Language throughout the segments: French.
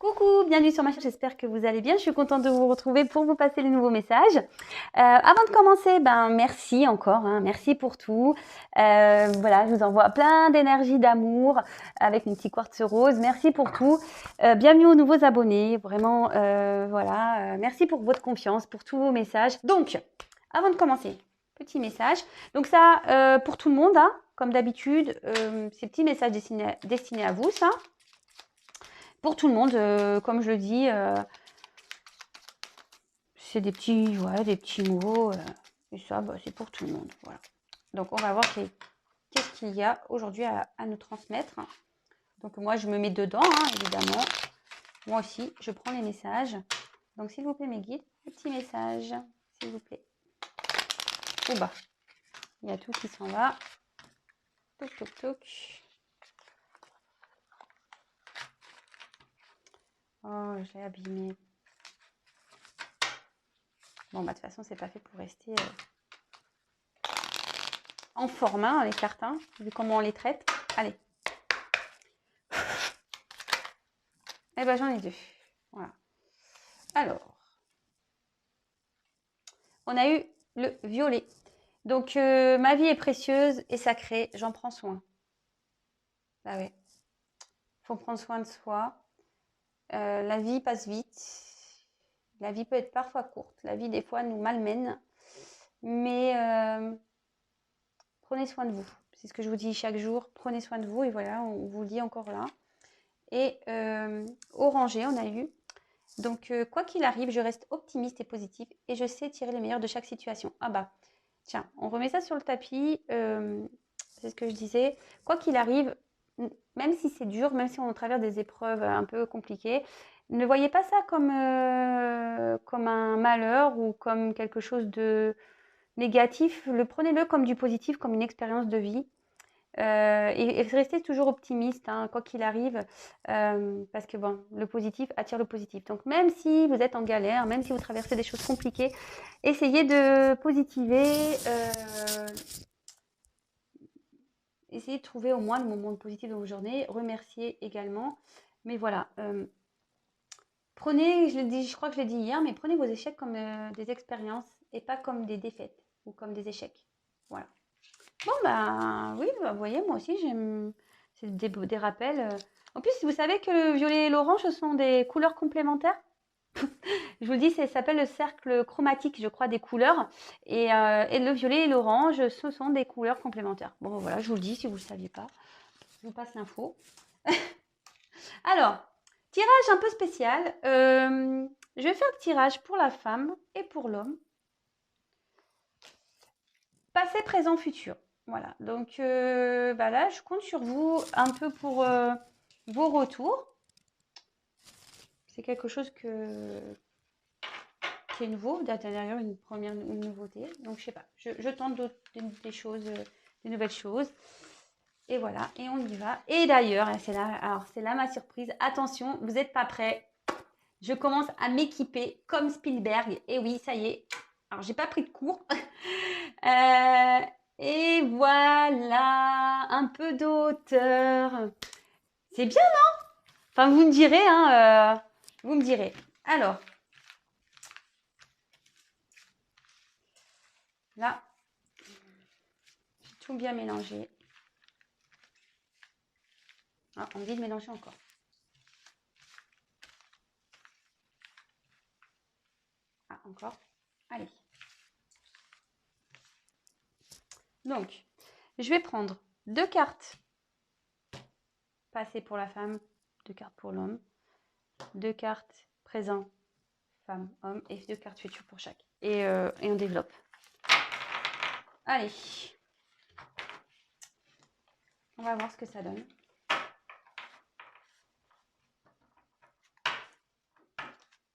Coucou, bienvenue sur ma chaîne, j'espère que vous allez bien. Je suis contente de vous retrouver pour vous passer les nouveaux messages. Avant de commencer, merci encore, merci pour tout. Voilà, je vous envoie plein d'énergie, d'amour avec mon petit quartz rose. Merci pour tout. Bienvenue aux nouveaux abonnés, vraiment, voilà. Merci pour votre confiance, pour tous vos messages. Donc, avant de commencer, petit message. Donc ça, pour tout le monde, comme d'habitude, ces petits messages destinés à vous, ça. Pour tout le monde, comme je le dis, c'est des petits, des petits mots. Et ça, c'est pour tout le monde. Voilà. Donc, on va voir qu'est-ce qu'il y a aujourd'hui à nous transmettre. Donc, moi, je me mets dedans, évidemment. Moi aussi, je prends les messages. Donc, s'il vous plaît, mes guides, petit message, s'il vous plaît. Ouh il y a tout qui s'en va. Toc, toc, toc. Oh, je l'ai abîmé. Bon, de toute façon, c'est pas fait pour rester en forme, les cartes, vu comment on les traite. Allez. Eh ben, j'en ai deux. Voilà. Alors, on a eu le violet. Donc, ma vie est précieuse et sacrée. J'en prends soin. Ah ouais. Faut prendre soin de soi. La vie passe vite. La vie peut être parfois courte. La vie, des fois, nous malmène. Mais prenez soin de vous. C'est ce que je vous dis chaque jour. Prenez soin de vous. Et voilà, on vous le dit encore là. Et orangé, on a eu. Donc, quoi qu'il arrive, je reste optimiste et positive. Et je sais tirer le meilleur de chaque situation. Ah bah, tiens, on remet ça sur le tapis. C'est ce que je disais. Quoi qu'il arrive, même si c'est dur, même si on traverse des épreuves un peu compliquées, ne voyez pas ça comme un malheur ou comme quelque chose de négatif. Prenez-le comme du positif, comme une expérience de vie. Et restez toujours optimiste, quoi qu'il arrive, parce que bon, le positif attire le positif. Donc même si vous êtes en galère, même si vous traversez des choses compliquées, essayez de positiver, essayez de trouver au moins le moment positif dans vos journées, remerciez également. Mais voilà, prenez, je crois que je l'ai dit hier, mais prenez vos échecs comme des expériences et pas comme des défaites ou comme des échecs. Voilà. Bon, oui, vous voyez, moi aussi, j'aime. C'est des rappels. En plus, vous savez que le violet et l'orange, ce sont des couleurs complémentaires. Je vous le dis, ça s'appelle le cercle chromatique, je crois, des couleurs. Et le violet et l'orange, ce sont des couleurs complémentaires. Bon, voilà, je vous le dis si vous ne le saviez pas. Je vous passe l'info. Alors, tirage un peu spécial. Je vais faire le tirage pour la femme et pour l'homme. Passé, présent, futur. Voilà. Donc là, je compte sur vous un peu pour vos retours. C'est quelque chose qui est nouveau, d'ailleurs une nouveauté. Donc je sais pas, je tente des choses, des nouvelles choses. Et voilà, et on y va. Et d'ailleurs, c'est là ma surprise. Attention, vous n'êtes pas prêts. Je commence à m'équiper comme Spielberg. Et oui, ça y est. Alors, j'ai pas pris de cours. Et voilà, un peu d'auteur. C'est bien, non? Enfin, vous me direz, vous me direz. Alors, là, j'ai tout bien mélangé. Ah, on me dit de mélanger encore. Ah, encore. Allez. Donc, je vais prendre 2 cartes passées pour la femme, 2 cartes pour l'homme, 2 cartes présent, femme, homme, et 2 cartes futures pour chaque. Et on développe. Allez. On va voir ce que ça donne.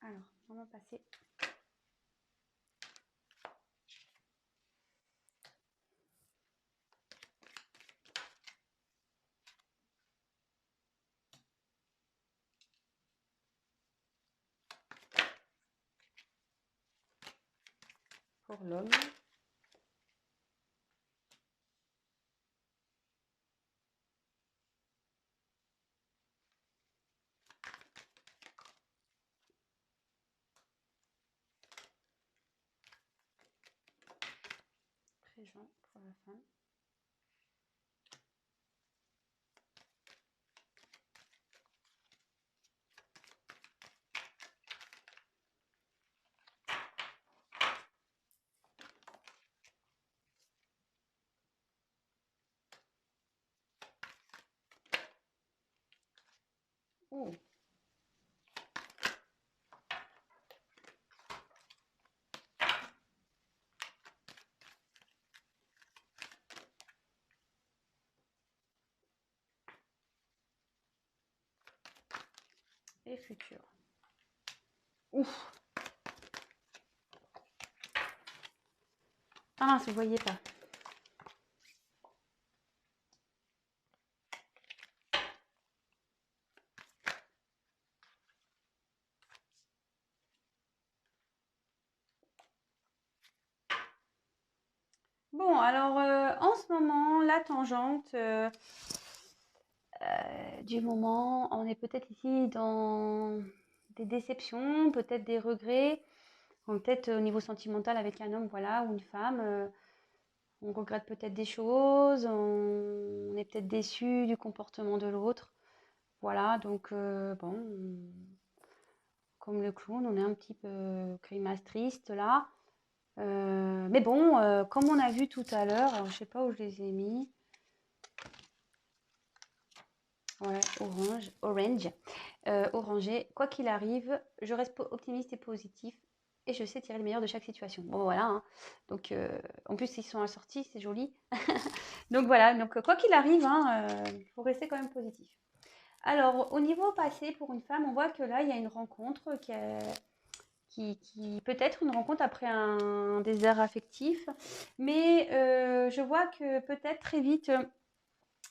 Alors, on va passer. Pour l'homme. piégeant pour la fin. Oh. Et futur. Ouf. Ah, vous voyez pas. Bon, alors en ce moment, la tangente du moment, on est peut-être ici dans des déceptions, peut-être des regrets, peut-être au niveau sentimental avec un homme, voilà, ou une femme. On regrette peut-être des choses, on est peut-être déçu du comportement de l'autre. Voilà, donc bon, comme le clown, on est un petit peu grimace triste là. Mais bon, comme on a vu tout à l'heure, alors je sais pas où je les ai mis. Ouais, orange, orangé. Quoi qu'il arrive, je reste optimiste et positif et je sais tirer le meilleur de chaque situation. Bon, voilà, hein. Donc, en plus, ils sont assortis, c'est joli. Donc voilà, donc quoi qu'il arrive, hein, faut rester quand même positif. Alors, au niveau passé, pour une femme, on voit que là, il y a une rencontre qui peut être une rencontre après un désert affectif, mais je vois que peut-être très vite,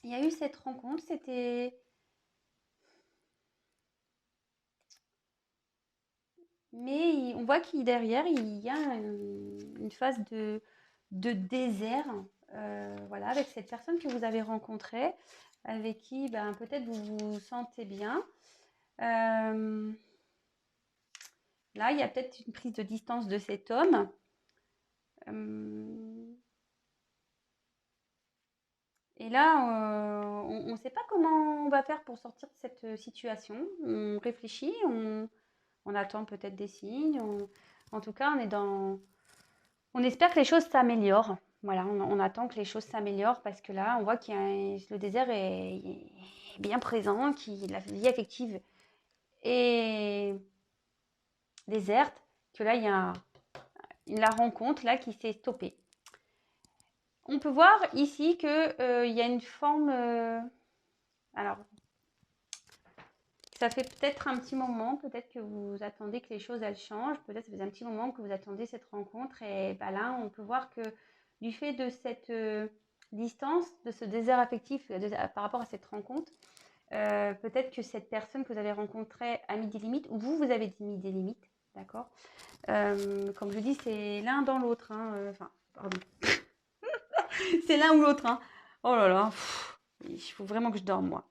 il y a eu cette rencontre, c'était... Mais on voit qu'il derrière, il y a une phase de désert, voilà, avec cette personne que vous avez rencontrée, avec qui ben, peut-être vous vous sentez bien. Là, il y a peut-être une prise de distance de cet homme. Et là, on ne sait pas comment on va faire pour sortir de cette situation. On réfléchit, on attend peut-être des signes. En tout cas, on espère que les choses s'améliorent. Voilà, on attend que les choses s'améliorent parce que là, on voit que le désert est bien présent, que la vie affective est déserte, que là, il y a la rencontre là qui s'est stoppée. On peut voir ici que il y a une forme. Alors, ça fait peut-être un petit moment, peut-être que vous attendez que les choses elles changent, peut-être ça fait un petit moment que vous attendez cette rencontre et bah là on peut voir que du fait de cette distance, de ce désert affectif par rapport à cette rencontre, peut-être que cette personne que vous avez rencontrée a mis des limites ou vous avez mis des limites, d'accord. Comme je dis, c'est l'un dans l'autre, hein, enfin, pardon, c'est l'un ou l'autre, hein. Oh là là, il faut vraiment que je dorme moi.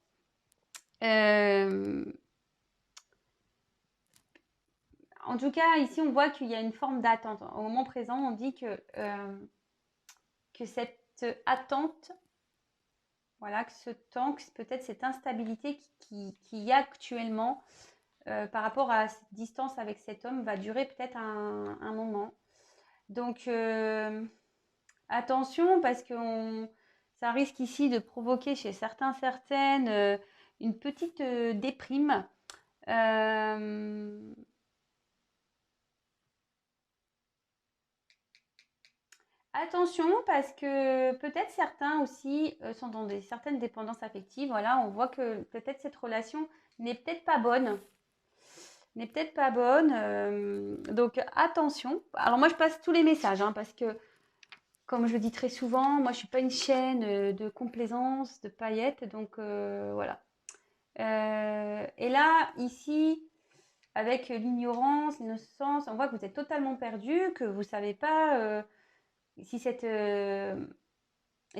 En tout cas, ici, on voit qu'il y a une forme d'attente. Au moment présent, on dit que cette attente, voilà, que ce temps, que peut-être cette instabilité qu'il y a actuellement par rapport à cette distance avec cet homme va durer peut-être un moment. Donc, attention, parce que ça risque ici de provoquer chez certaines une petite déprime. Attention, parce que peut-être certains aussi sont dans certaines dépendances affectives. Voilà, on voit que peut-être cette relation n'est peut-être pas bonne. N'est peut-être pas bonne. Donc attention. Alors moi, je passe tous les messages, hein, parce que, comme je le dis très souvent, moi, je ne suis pas une chaîne de complaisance, de paillettes. Donc voilà. Et là, ici, avec l'ignorance, l'innocence, on voit que vous êtes totalement perdu, que vous ne savez pas si cette... et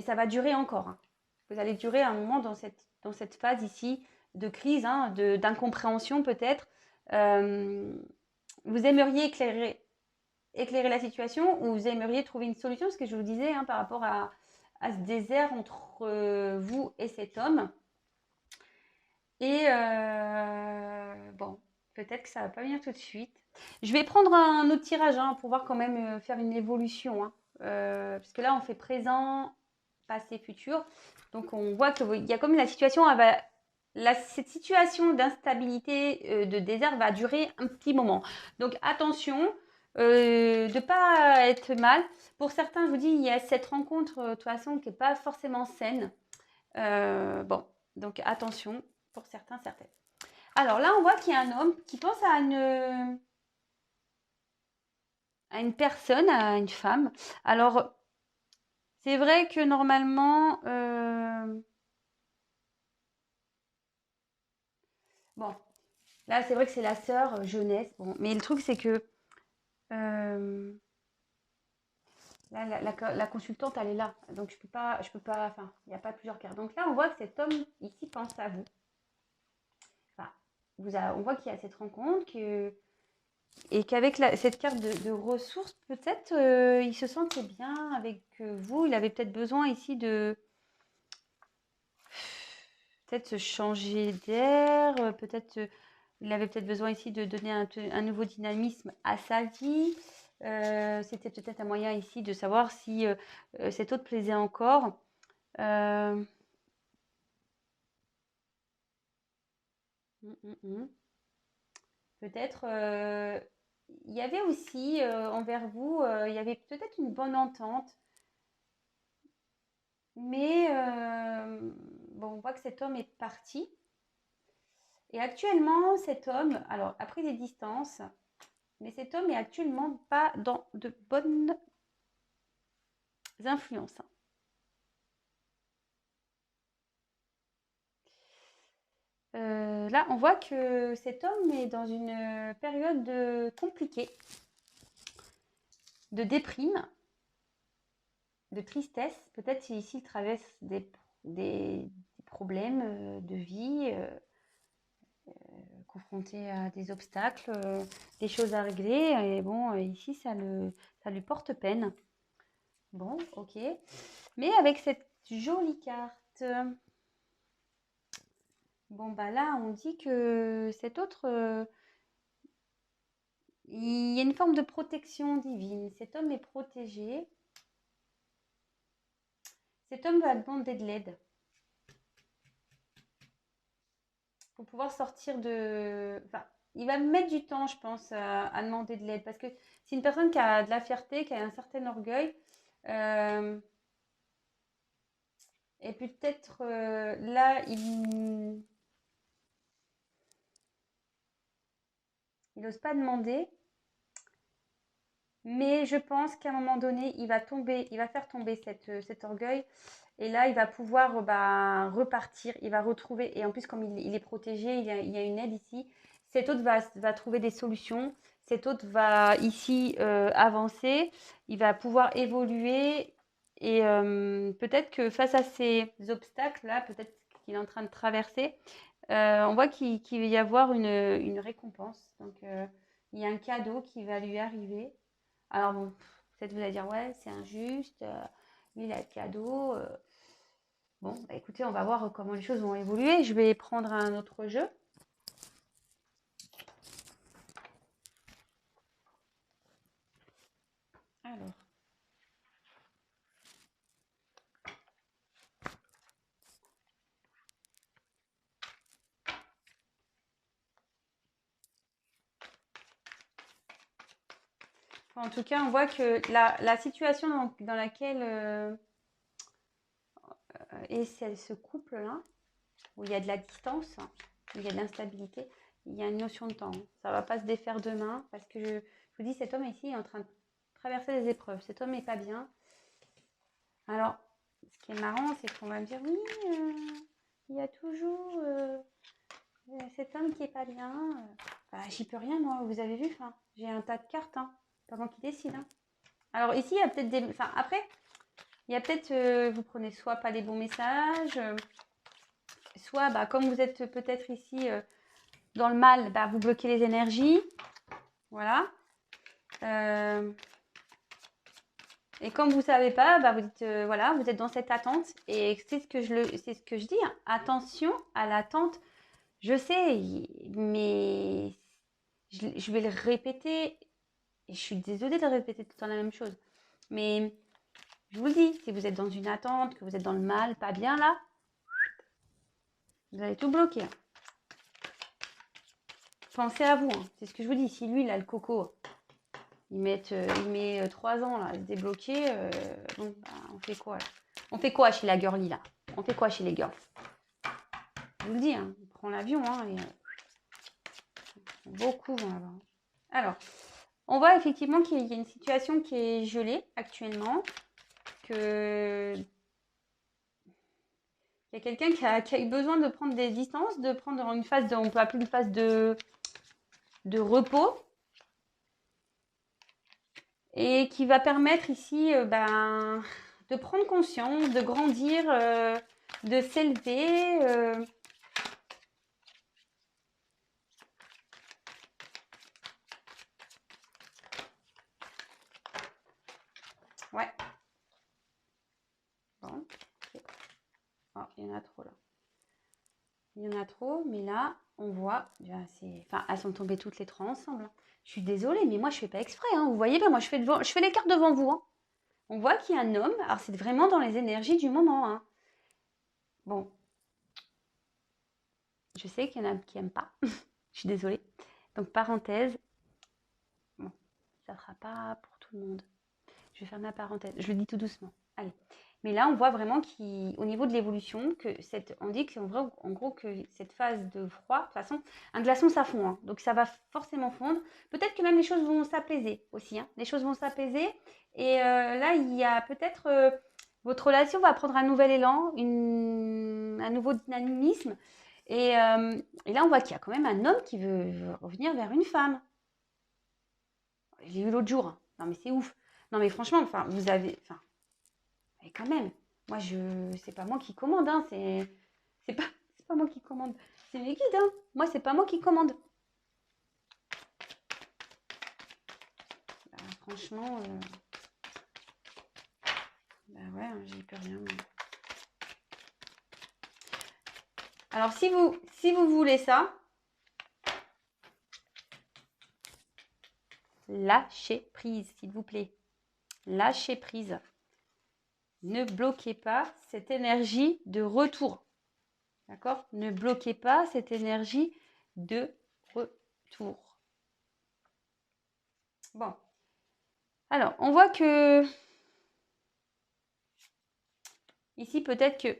ça va durer encore, hein. Vous allez durer un moment dans cette phase ici de crise, hein, d'incompréhension peut-être. Vous aimeriez éclairer éclairer la situation ou vous aimeriez trouver une solution, ce que je vous disais par rapport à ce désert entre vous et cet homme. Et bon, peut-être que ça va pas venir tout de suite. Je vais prendre un autre tirage pour voir quand même faire une évolution. Parce que là, on fait présent, passé, futur. Donc, on voit qu'il y a comme la situation, cette situation d'instabilité, de désert va durer un petit moment. Donc, attention de ne pas être mal. Pour certains, je vous dis, il y a cette rencontre, de toute façon, qui n'est pas forcément saine. Bon, donc attention pour certains, certaines. Alors là, on voit qu'il y a un homme qui pense à une personne, à une femme. Alors, c'est vrai que normalement, bon, là, c'est vrai que c'est la sœur jeunesse. Bon, mais le truc, c'est que là, la consultante, elle est là. Donc, je peux pas, enfin, il n'y a pas plusieurs cartes. Donc là, on voit que cet homme ici pense à vous. Enfin, on voit qu'il y a cette rencontre, et qu'avec cette carte de ressources, peut-être il se sentait bien avec vous. Il avait peut-être besoin ici de peut-être se changer d'air. Peut-être il avait peut-être besoin ici de donner un nouveau dynamisme à sa vie. C'était peut-être un moyen ici de savoir si cet autre plaisait encore. Peut-être il y avait aussi envers vous, il y avait peut-être une bonne entente. Mais bon, on voit que cet homme est parti. Et actuellement, cet homme, alors a pris des distances, mais cet homme est actuellement pas dans de bonnes influences. Là, on voit que cet homme est dans une période compliquée, de déprime, de tristesse. Peut-être ici, il traverse des problèmes de vie, confronté à des obstacles, des choses à régler. Et bon, ici, ça lui porte peine. Bon, ok. Mais avec cette jolie carte, bon, bah là, on dit que cet autre, il y a une forme de protection divine. Cet homme est protégé. Cet homme va demander de l'aide pour pouvoir sortir de... Enfin, il va mettre du temps, je pense, à demander de l'aide. Parce que c'est une personne qui a de la fierté, qui a un certain orgueil. Et peut-être là, il n'ose pas demander. Mais je pense qu'à un moment donné, il va faire tomber cet orgueil. Et là, il va pouvoir repartir, il va retrouver. Et en plus, comme il est protégé, il y a une aide ici. Cet autre va trouver des solutions. Cet autre va ici avancer. Il va pouvoir évoluer. Et peut-être que face à ces obstacles-là, peut-être qu'il est en train de traverser, on voit qu'il va y avoir une récompense. Donc, il y a un cadeau qui va lui arriver. Alors bon, peut-être vous allez dire, ouais, c'est injuste, lui, il a le cadeau. Bon, bah, écoutez, on va voir comment les choses vont évoluer. Je vais prendre un autre jeu. Alors. En tout cas, on voit que la situation dans laquelle est ce couple-là, où il y a de la distance, où il y a de l'instabilité, il y a une notion de temps. Ça ne va pas se défaire demain, parce que je vous dis, cet homme ici est en train de traverser des épreuves. Cet homme n'est pas bien. Alors, ce qui est marrant, c'est qu'on va me dire, oui, il y a toujours cet homme qui est pas bien. Bah, j'y peux rien, moi, vous avez vu, j'ai un tas de cartes, pas moi qui décide. Alors ici, il y a peut-être des... Enfin, après, il y a peut-être, vous prenez soit pas les bons messages, soit, comme vous êtes peut-être ici dans le mal, vous bloquez les énergies. Voilà. Et comme vous ne savez pas, bah vous dites, voilà, vous êtes dans cette attente. Et c'est ce que je dis, hein. Attention à l'attente. Je sais, mais je vais le répéter. Et je suis désolée de répéter tout le temps la même chose. Mais je vous le dis, si vous êtes dans une attente, que vous êtes dans le mal, pas bien là, vous allez tout bloquer. Pensez à vous, hein. C'est ce que je vous dis. Si lui, il a le coco, il met 3 ans là, à se débloquer, bon, bah, on fait quoi là? On fait quoi chez la girly là? On fait quoi chez les girls? Je vous le dis, hein, on prend l'avion, hein, et, beaucoup vont là-bas. Alors, on voit effectivement qu'il y a une situation qui est gelée actuellement, que il y a quelqu'un qui a eu besoin de prendre des distances, de prendre une phase de, on peut appeler une phase de repos, et qui va permettre ici de prendre conscience, de grandir, de s'élever. Ouais. Bon. Oh, il y en a trop là. Il y en a trop, mais là, on voit, enfin, elles sont tombées toutes les trois ensemble, hein. Je suis désolée, mais moi, je fais pas exprès, hein. Vous voyez bien, moi, je fais l'écart devant vous, hein. On voit qu'il y a un homme. Alors, c'est vraiment dans les énergies du moment, hein. Bon. Je sais qu'il y en a qui n'aiment pas. Je suis désolée. Donc, parenthèse. Bon, ça ne sera pas pour tout le monde. Je vais faire ma parenthèse. Je le dis tout doucement. Allez. Mais là, on voit vraiment qu'au niveau de l'évolution, on dit en gros que cette phase de froid, de toute façon, un glaçon, ça fond, hein. Donc, ça va forcément fondre. Peut-être que même les choses vont s'apaiser aussi, hein. Les choses vont s'apaiser. Et là, il y a peut-être... votre relation va prendre un nouvel élan, un nouveau dynamisme. Et là, on voit qu'il y a quand même un homme qui veut revenir vers une femme. J'ai eu l'autre jour, hein. Non, mais c'est ouf. Non, mais franchement, enfin, vous avez... Enfin, mais quand même, moi, c'est pas moi qui commande, hein. C'est pas moi qui commande. C'est mes guides, hein. Moi, c'est pas moi qui commande. Bah, franchement... Bah ouais, hein, j'y peux rien. Mais... Alors, si vous voulez ça, lâchez prise, s'il vous plaît. Lâchez prise. Ne bloquez pas cette énergie de retour. D'accord? Ne bloquez pas cette énergie de retour. Bon. Alors, on voit que ici, peut-être que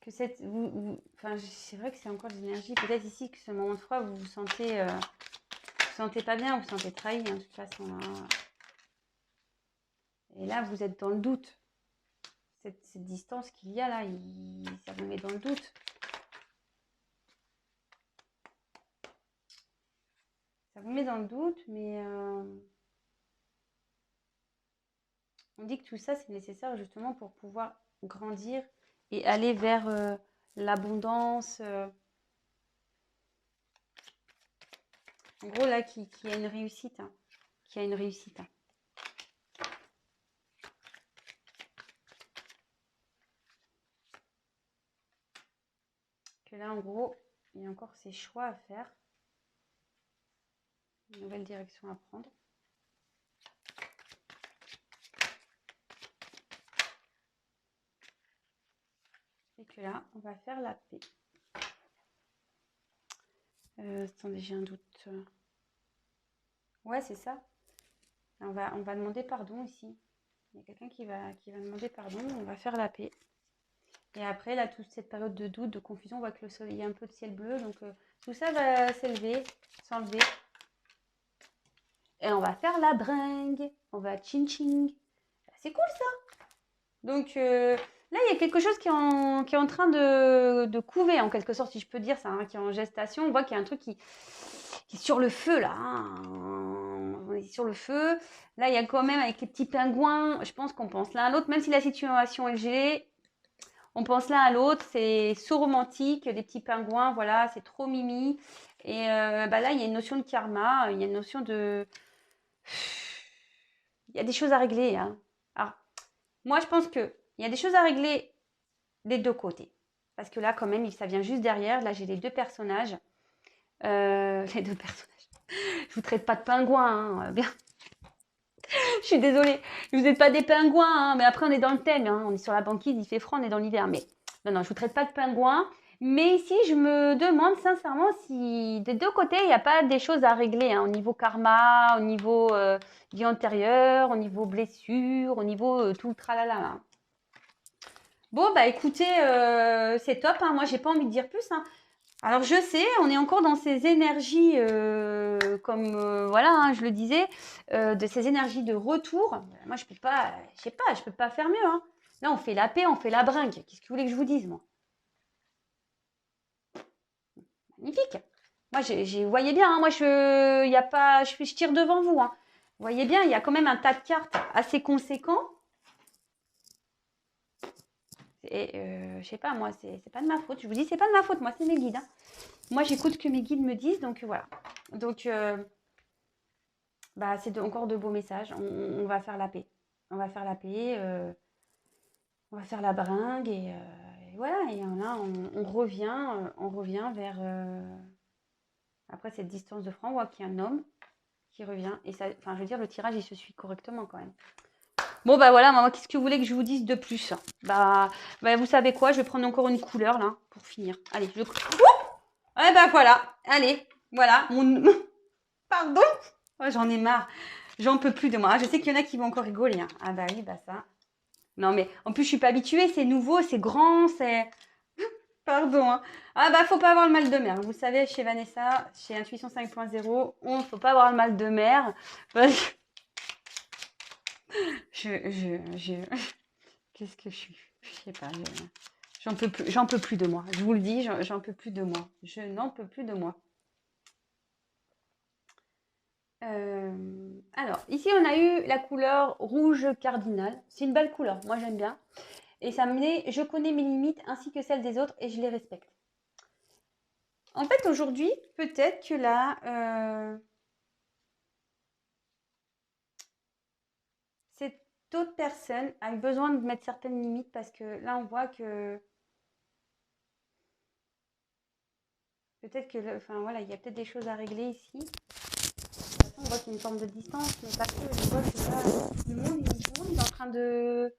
cette... enfin, c'est vrai que c'est encore des énergies. Peut-être ici que ce moment de froid, vous vous sentez pas bien, vous vous sentez trahi, hein, de toute façon. Hein. Et là, vous êtes dans le doute. Cette distance qu'il y a là, ça vous met dans le doute. Ça vous met dans le doute, mais on dit que tout ça, c'est nécessaire justement pour pouvoir grandir et aller vers l'abondance. En gros, là, qui a une réussite. Hein, qui a une réussite. Hein. Que là, en gros, il y a encore ces choix à faire. Une nouvelle direction à prendre. Et que là, on va faire la paix. Attendez, j'ai un doute. Ouais, c'est ça. On va demander pardon ici. Il y a quelqu'un qui va demander pardon. On va faire la paix. Et après, là, toute cette période de doute, de confusion, on voit que le soleil, il y a un peu de ciel bleu. Donc, tout ça va s'élever, s'enlever. Et on va faire la bringue. On va ching-ching. C'est cool, ça. Donc, là, il y a quelque chose qui est en train de couver, en quelque sorte, si je peux dire ça, hein, qui est en gestation. On voit qu'il y a un truc qui est sur le feu, là. Hein. On est sur le feu. Là, il y a quand même, avec les petits pingouins, je pense qu'on pense l'un à l'autre, même si la situation est gelée. On pense l'un à l'autre, c'est so romantique, des petits pingouins, voilà, c'est trop mimi. Et bah là, il y a une notion de karma, il y a une notion de... Il y a des choses à régler, hein. Alors, moi, je pense qu'il y a des choses à régler des deux côtés. Parce que là, quand même, ça vient juste derrière. Là, j'ai les deux personnages. Les deux personnages. Je vous traite pas de pingouins, hein, bien. Je suis désolée. Vous n'êtes pas des pingouins, hein, mais après, on est dans le thème. Hein. On est sur la banquise, il fait froid, on est dans l'hiver. Mais non, non, je vous traite pas de pingouins. Mais ici, je me demande sincèrement si des deux côtés, il n'y a pas des choses à régler, hein, au niveau karma, au niveau vie antérieure, au niveau blessure, au niveau tout le tralala. Hein. Bon, bah écoutez, c'est top. Hein. Moi, j'ai pas envie de dire plus. Hein. Alors je sais, on est encore dans ces énergies, comme voilà, hein, je le disais, de ces énergies de retour. Moi, je peux pas, je sais pas, je peux pas faire mieux. Hein. Là, on fait la paix, on fait la bringue. Qu'est-ce que vous voulez que je vous dise, moi? Magnifique. Moi, vous voyez bien, hein, moi, y a pas, je tire devant vous. Hein. Vous voyez bien, il y a quand même un tas de cartes assez conséquent. Et je sais pas, moi, c'est pas de ma faute. Je vous dis, c'est pas de ma faute. Moi, c'est mes guides. Hein. Moi, j'écoute ce que mes guides me disent, donc voilà. Donc bah, c'est encore de beaux messages. On va faire la paix. On va faire la paix. On va faire la bringue et voilà. Et là, on revient vers après cette distance de franc. On voit qu'il y a un homme qui revient. Et ça, enfin, je veux dire, le tirage, il se suit correctement quand même. Bon, bah voilà, maman, qu'est-ce que vous voulez que je vous dise de plus? Bah, vous savez quoi? Je vais prendre encore une couleur là pour finir. Allez, je. Ouais, bah voilà. Allez, voilà. Pardon? Oh, j'en ai marre. J'en peux plus de moi. Ah, je sais qu'il y en a qui vont encore rigoler. Hein. Ah bah oui, bah ça. Non mais en plus je suis pas habituée, c'est nouveau, c'est grand, c'est... Pardon. Hein. Ah bah faut pas avoir le mal de mer. Vous savez, chez Vanessa, chez Intuition 5.0, on faut pas avoir le mal de mer. Parce que je... Qu'est-ce que je suis? Je sais pas. J'en peux plus de moi. Je vous le dis, j'en peux plus de moi. Je n'en peux plus de moi. Alors, ici, on a eu la couleur rouge cardinal. C'est une belle couleur, moi j'aime bien. Et ça me met, je connais mes limites ainsi que celles des autres et je les respecte. En fait, aujourd'hui, peut-être que là, cette autre personne a eu besoin de mettre certaines limites parce que là, on voit que peut-être que, enfin voilà, il y a peut-être des choses à régler ici. De toute façon, on voit qu'il y a une forme de distance, mais pas que. Je vois que là, le monde il est en train de...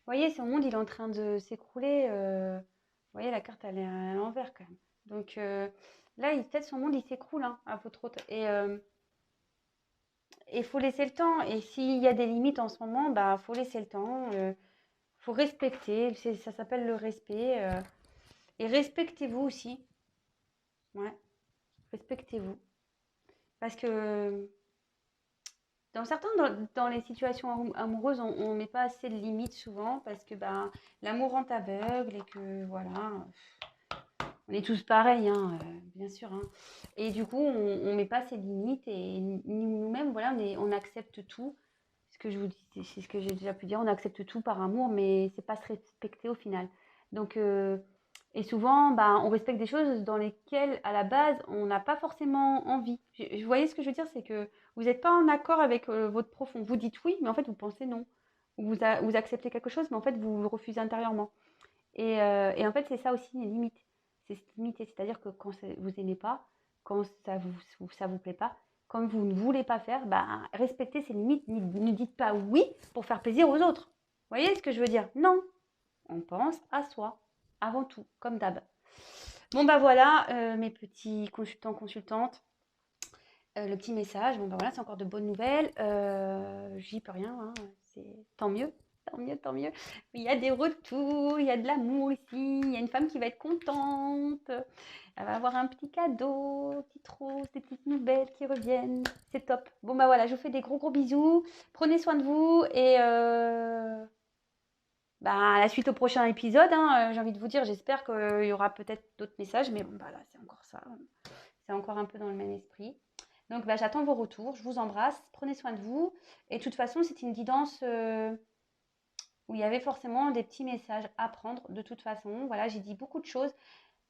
Vous voyez, son monde, il est en train de s'écrouler. Vous voyez, la carte, elle est à l'envers quand même. Donc là, peut-être son monde, il s'écroule hein, à votre autre. Et il faut laisser le temps. Et s'il y a des limites en ce moment, bah, faut laisser le temps. Faut respecter. Ça s'appelle le respect. Et respectez-vous aussi. Ouais, respectez-vous. Parce que dans les situations amoureuses, on met pas assez de limites souvent parce que bah, l'amour rend aveugle et que voilà. On est tous pareils, hein, bien sûr. Hein. Et du coup, on ne met pas ses limites et nous-mêmes, voilà, on accepte tout. Ce que je vous dis, c'est ce que j'ai déjà pu dire, on accepte tout par amour, mais c'est pas se respecter au final. Donc, et souvent, bah, on respecte des choses dans lesquelles, à la base, on n'a pas forcément envie. Vous voyez ce que je veux dire, c'est que vous n'êtes pas en accord avec votre profond. Vous dites oui, mais en fait, vous pensez non. Vous acceptez quelque chose, mais en fait, vous le refusez intérieurement. Et en fait, c'est ça aussi les limites. C'est se limiter, c'est-à-dire que quand vous n'aimez pas, quand ça vous plaît pas, quand vous ne voulez pas faire, bah, respectez ces limites. Ne dites pas oui pour faire plaisir aux autres. Vous voyez ce que je veux dire? Non. On pense à soi, avant tout, comme d'hab. Bon, bah voilà, mes petits consultants, consultantes. Le petit message, bon bah voilà, c'est encore de bonnes nouvelles. J'y peux rien, hein, c'est tant mieux, tant mieux, tant mieux. Il y a des retours, il y a de l'amour ici, il y a une femme qui va être contente. Elle va avoir un petit cadeau, petite rose, des petites nouvelles qui reviennent. C'est top. Bon bah voilà, je vous fais des gros gros bisous. Prenez soin de vous et bah, à la suite au prochain épisode. Hein, j'ai envie de vous dire, j'espère qu'il y aura peut-être d'autres messages, mais bon bah là c'est encore ça. C'est encore un peu dans le même esprit. Donc, bah, j'attends vos retours. Je vous embrasse. Prenez soin de vous. Et de toute façon, c'est une guidance où il y avait forcément des petits messages à prendre de toute façon. Voilà, j'ai dit beaucoup de choses.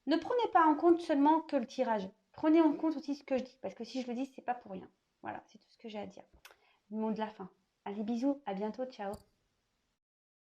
Ne prenez pas en compte seulement que le tirage. Prenez en compte aussi ce que je dis, parce que si je le dis, c'est pas pour rien. Voilà, c'est tout ce que j'ai à dire. Le mot de la fin. Allez, bisous, à bientôt, ciao.